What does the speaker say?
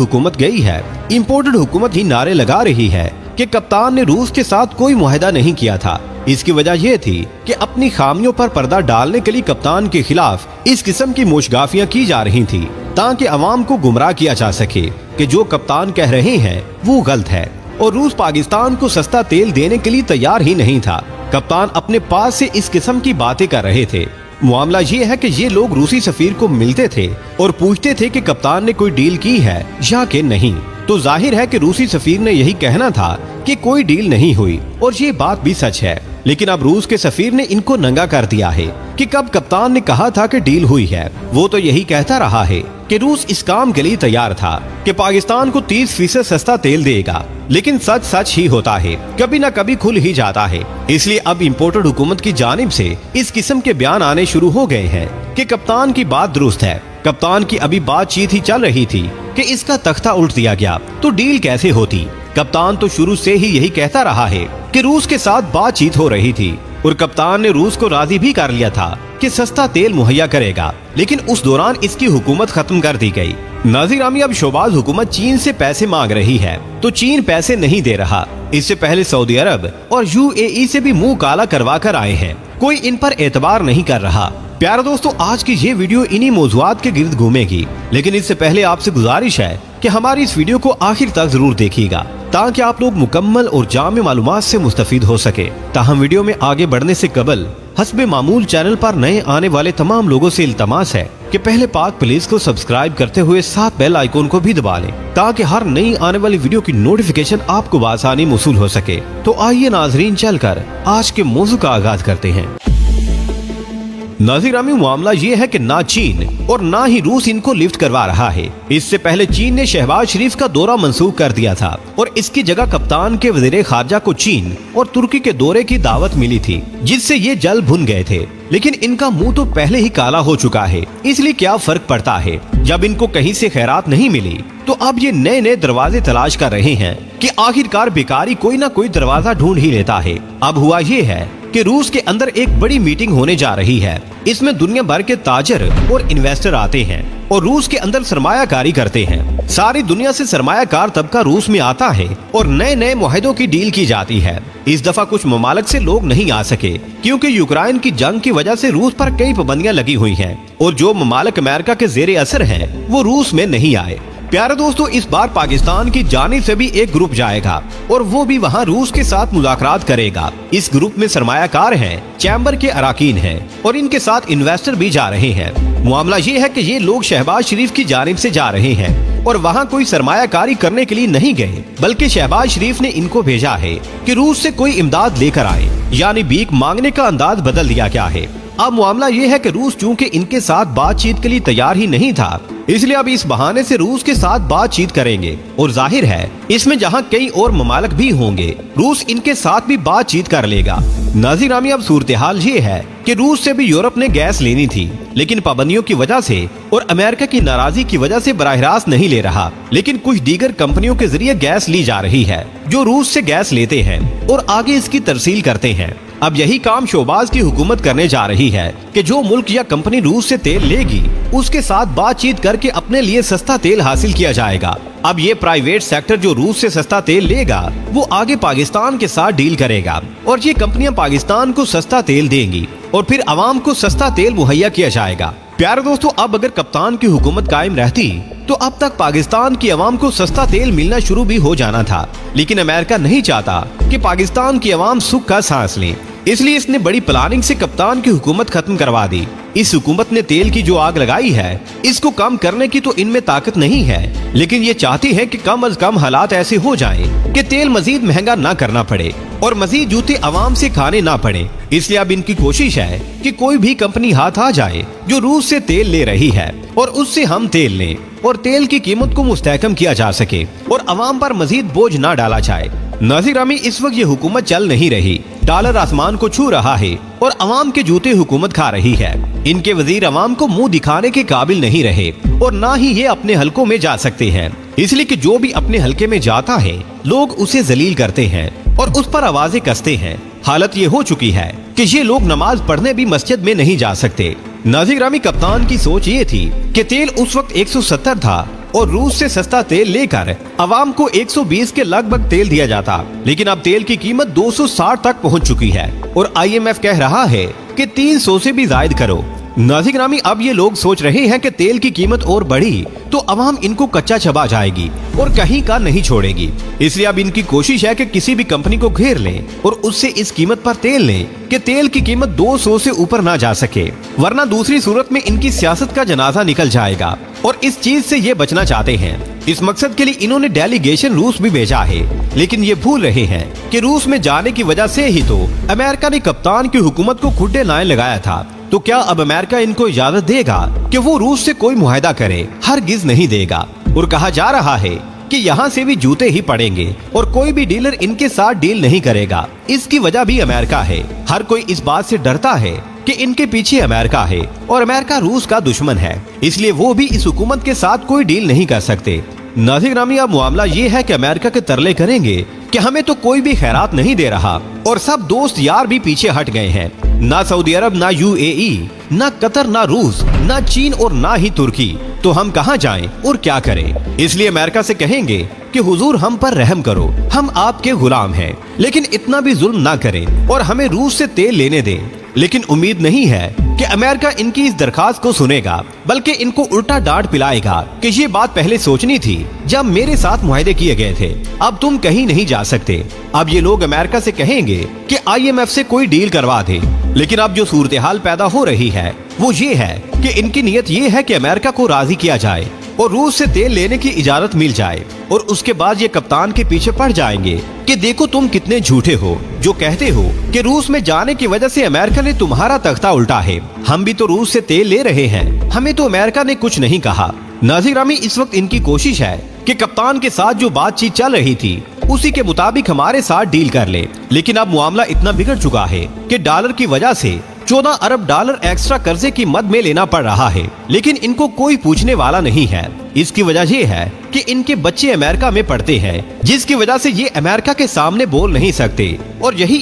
हुकूमत गई है, इम्पोर्टेड हुकूमत ही नारे लगा रही है कि कप्तान ने रूस के साथ कोई मुआहदा नहीं किया था। इसकी वजह यह थी कि अपनी खामियों पर पर्दा डालने के लिए कप्तान के खिलाफ इस किस्म की मोशगाफियां की जा रही थी, ताकि अवाम को गुमराह किया जा सके कि जो कप्तान कह रहे हैं वो गलत है। और रूस पाकिस्तान को सस्ता तेल देने के लिए तैयार ही नहीं था। कप्तान अपने पास से इस किस्म की बातें कर रहे थे। मामला ये है कि ये लोग रूसी सफीर को मिलते थे और पूछते थे कि कप्तान ने कोई डील की है या कि नहीं। तो जाहिर है कि रूसी सफीर ने यही कहना था कि कोई डील नहीं हुई, और ये बात भी सच है। लेकिन अब रूस के सफीर ने इनको नंगा कर दिया है कि कब कप्तान ने कहा था कि डील हुई है। वो तो यही कहता रहा है कि रूस इस काम के लिए तैयार था कि पाकिस्तान को 30% सस्ता तेल देगा, लेकिन सच सच ही होता है, कभी न कभी खुल ही जाता है। इसलिए अब इम्पोर्टेड हुकूमत की जानिब से इस किस्म के बयान आने शुरू हो गए हैं कि कप्तान की बात दुरुस्त है। कप्तान की अभी बातचीत ही चल रही थी कि इसका तख्ता उल्ट दिया गया तो डील कैसे होती। कप्तान तो शुरू से ही यही कहता रहा है कि रूस के साथ बातचीत हो रही थी, और कप्तान ने रूस को राजी भी कर लिया था कि सस्ता तेल मुहैया करेगा, लेकिन उस दौरान इसकी हुकूमत खत्म कर दी गई। नाज़िर, अब शोबाज हुकूमत चीन से पैसे मांग रही है तो चीन पैसे नहीं दे रहा। इससे पहले सऊदी अरब और UAE से भी मुंह काला करवा कर आए हैं, कोई इन पर एतबार नहीं कर रहा। प्यारे दोस्तों, आज की ये वीडियो इन्हीं मौज़ूआत के गिर्द घूमेगी, लेकिन इससे पहले आपसे गुजारिश है कि हमारी इस वीडियो को आखिर तक जरूर देखिएगा, ताकि आप लोग मुकम्मल और जामे मालूमात से मुस्तफीद हो सके। ताहम वीडियो में आगे बढ़ने से कबल हस्बे मामूल चैनल पर नए आने वाले तमाम लोगों से इल्तमास है कि पहले पाक प्लीज को सब्सक्राइब करते हुए साथ बेल आइकॉन को भी दबा लें, ताकि हर नई आने वाली वीडियो की नोटिफिकेशन आपको बआसानी मौसूल हो सके। तो आइए नाजरीन, चलकर आज के मौजू का आगाज करते हैं। नाज़िर, मामला ये है कि ना चीन और ना ही रूस इनको लिफ्ट करवा रहा है। इससे पहले चीन ने शहबाज शरीफ का दौरा मंसूख कर दिया था और इसकी जगह कप्तान के वज़ीर खारजा को चीन और तुर्की के दौरे की दावत मिली थी, जिससे ये जल भुन गए थे। लेकिन इनका मुंह तो पहले ही काला हो चुका है, इसलिए क्या फर्क पड़ता है। जब इनको कहीं से खैरात नहीं मिली तो अब ये नए नए दरवाजे तलाश कर रहे हैं कि आखिरकार बेकारी कोई ना कोई दरवाजा ढूंढ ही लेता है। अब हुआ ये है कि रूस के अंदर एक बड़ी मीटिंग होने जा रही है। इसमें दुनिया भर के ताजर और इन्वेस्टर आते हैं और रूस के अंदर सरमायाकारी करते हैं। सारी दुनिया से सरमायाकार तबका रूस में आता है और नए नए मुआहदों की डील की जाती है। इस दफा कुछ ममालिक से लोग नहीं आ सके, क्योंकि यूक्रेन की जंग की वजह से रूस पर कई पाबंदियां लगी हुई हैं, और जो ममालिक अमेरिका के जेरे असर हैं वो रूस में नहीं आए। प्यारे दोस्तों, इस बार पाकिस्तान की जानिब से भी एक ग्रुप जाएगा और वो भी वहाँ रूस के साथ मुज़ाकरात करेगा। इस ग्रुप में सरमायाकार हैं, चैम्बर के अराकीन हैं और इनके साथ इन्वेस्टर भी जा रहे हैं। मामला ये है कि ये लोग शहबाज शरीफ की जानिब से जा रहे हैं और वहाँ कोई सरमायाकारी करने के लिए नहीं गए, बल्कि शहबाज शरीफ ने इनको भेजा है कि रूस से कोई इमदाद लेकर आए, यानी भीख मांगने का अंदाज बदल दिया गया है। अब मामला ये है कि रूस चूंकि इनके साथ बातचीत के लिए तैयार ही नहीं था, इसलिए अब इस बहाने से रूस के साथ बातचीत करेंगे, और जाहिर है इसमें जहां कई और ममालिक भी होंगे, रूस इनके साथ भी बातचीत कर लेगा। नाज़िर, अब सूरत हाल ये है कि रूस से भी यूरोप ने गैस लेनी थी, लेकिन पाबंदियों की वजह से और अमेरिका की नाराजगी की वजह से बराह रास्त नहीं ले रहा, लेकिन कुछ दीगर कंपनियों के जरिए गैस ली जा रही है, जो रूस से गैस लेते हैं और आगे इसकी तरसील करते हैं। अब यही काम शोबाज की हुकूमत करने जा रही है कि जो मुल्क या कंपनी रूस से तेल लेगी उसके साथ बातचीत करके अपने लिए सस्ता तेल हासिल किया जाएगा। अब ये प्राइवेट सेक्टर जो रूस से सस्ता तेल लेगा वो आगे पाकिस्तान के साथ डील करेगा और ये कंपनियां पाकिस्तान को सस्ता तेल देंगी और फिर अवाम को सस्ता तेल मुहैया किया जाएगा। प्यारे दोस्तों, अब अगर कप्तान की हुकूमत कायम रहती तो अब तक पाकिस्तान की अवाम को सस्ता तेल मिलना शुरू भी हो जाना था, लेकिन अमेरिका नहीं चाहता कि पाकिस्तान की अवाम सुख का सांस ले, इसलिए इसने बड़ी प्लानिंग से कप्तान की हुकूमत खत्म करवा दी। इस हुकूमत ने तेल की जो आग लगाई है इसको कम करने की तो इनमें ताकत नहीं है, लेकिन ये चाहती है कि कम अज कम हालात ऐसे हो जाएं कि तेल मजीद महंगा ना करना पड़े और मजीद जूते अवाम से खाने ना पड़े। इसलिए अब इनकी कोशिश है कि कोई भी कंपनी हाथ आ जाए जो रूस से तेल ले रही है और उससे हम तेल लें और तेल की कीमत को मुस्तहकम किया जा सके और अवाम पर मजीद बोझ ना डाला जाए। नाज़िर, इस वक्त ये हुकूमत चल नहीं रही, डॉलर आसमान को छू रहा है और अवाम के जूते हुकूमत खा रही है। इनके वजीर अवाम को मुंह दिखाने के काबिल नहीं रहे और ना ही ये अपने हलकों में जा सकते हैं, इसलिए कि जो भी अपने हलके में जाता है लोग उसे जलील करते हैं और उस पर आवाजें कसते हैं। हालत ये हो चुकी है कि ये लोग नमाज पढ़ने भी मस्जिद में नहीं जा सकते। नाज़िर, कप्तान की सोच ये थी कि तेल उस वक्त 170 था और रूस से सस्ता तेल लेकर अवाम को 120 के लगभग तेल दिया जाता, लेकिन अब तेल की कीमत 260 तक पहुंच चुकी है और IMF कह रहा है कि 300 से भी जायद करो। नाज़िर-ए-गिरामी, अब ये लोग सोच रहे हैं कि तेल की कीमत और बढ़ी तो अवाम इनको कच्चा चबा जाएगी और कहीं का नहीं छोड़ेगी। इसलिए अब इनकी कोशिश है कि किसी भी कंपनी को घेर लें और उससे इस कीमत पर तेल लें कि तेल की कीमत 200 से ऊपर ना जा सके, वरना दूसरी सूरत में इनकी सियासत का जनाजा निकल जाएगा और इस चीज से ये बचना चाहते हैं। इस मकसद के लिए इन्होंने डेलीगेशन रूस भी भेजा है, लेकिन ये भूल रहे हैं कि रूस में जाने की वजह से ही तो अमेरिका ने कप्तान की हुकूमत को खुड्डे नाए लगाया था। तो क्या अब अमेरिका इनको इजाजत देगा कि वो रूस से कोई मुआहदा करे? हरगिज नहीं देगा। और कहा जा रहा है कि यहाँ से भी जूते ही पड़ेंगे और कोई भी डीलर इनके साथ डील नहीं करेगा। इसकी वजह भी अमेरिका है। हर कोई इस बात से डरता है कि इनके पीछे अमेरिका है और अमेरिका रूस का दुश्मन है, इसलिए वो भी इस हुकूमत के साथ कोई डील नहीं कर सकते। नाज़िर-ए-गिरामी, अब मामला ये है कि अमेरिका के तरले करेंगे कि हमें तो कोई भी खैरात नहीं दे रहा और सब दोस्त यार भी पीछे हट गए हैं। ना सऊदी अरब, ना UAE, ना कतर, ना रूस, ना चीन और ना ही तुर्की। तो हम कहाँ जाएं और क्या करें? इसलिए अमेरिका से कहेंगे कि हुजूर हम पर रहम करो, हम आपके गुलाम हैं, लेकिन इतना भी जुल्म ना करें और हमें रूस से तेल लेने दें। लेकिन उम्मीद नहीं है कि अमेरिका इनकी इस दरखास्त को सुनेगा, बल्कि इनको उल्टा डांट पिलाएगा कि ये बात पहले सोचनी थी जब मेरे साथ मुआहदे किए गए थे। अब तुम कहीं नहीं जा सकते। अब ये लोग अमेरिका से कहेंगे कि IMF से कोई डील करवा दे। लेकिन अब जो सूरत हाल पैदा हो रही है वो ये है कि इनकी नीयत ये है कि अमेरिका को राजी किया जाए और रूस से तेल लेने की इजाजत मिल जाए और उसके बाद ये कप्तान के पीछे पड़ जाएंगे कि देखो तुम कितने झूठे हो जो कहते हो कि रूस में जाने की वजह से अमेरिका ने तुम्हारा तख्ता उल्टा है। हम भी तो रूस से तेल ले रहे हैं, हमें तो अमेरिका ने कुछ नहीं कहा। नाज़िर-ए-गिरामी, इस वक्त इनकी कोशिश है कि कप्तान के साथ जो बातचीत चल रही थी उसी के मुताबिक हमारे साथ डील कर ले। लेकिन अब मामला इतना बिगड़ चुका है कि डॉलर की वजह से 14 अरब डॉलर एक्स्ट्रा कर्जे की मद में लेना पड़ रहा है, लेकिन इनको कोई पूछने वाला नहीं है। इसकी वजह ये है कि इनके बच्चे अमेरिका में पढ़ते हैं, जिसकी वजह से ये अमेरिका के सामने बोल नहीं सकते और यही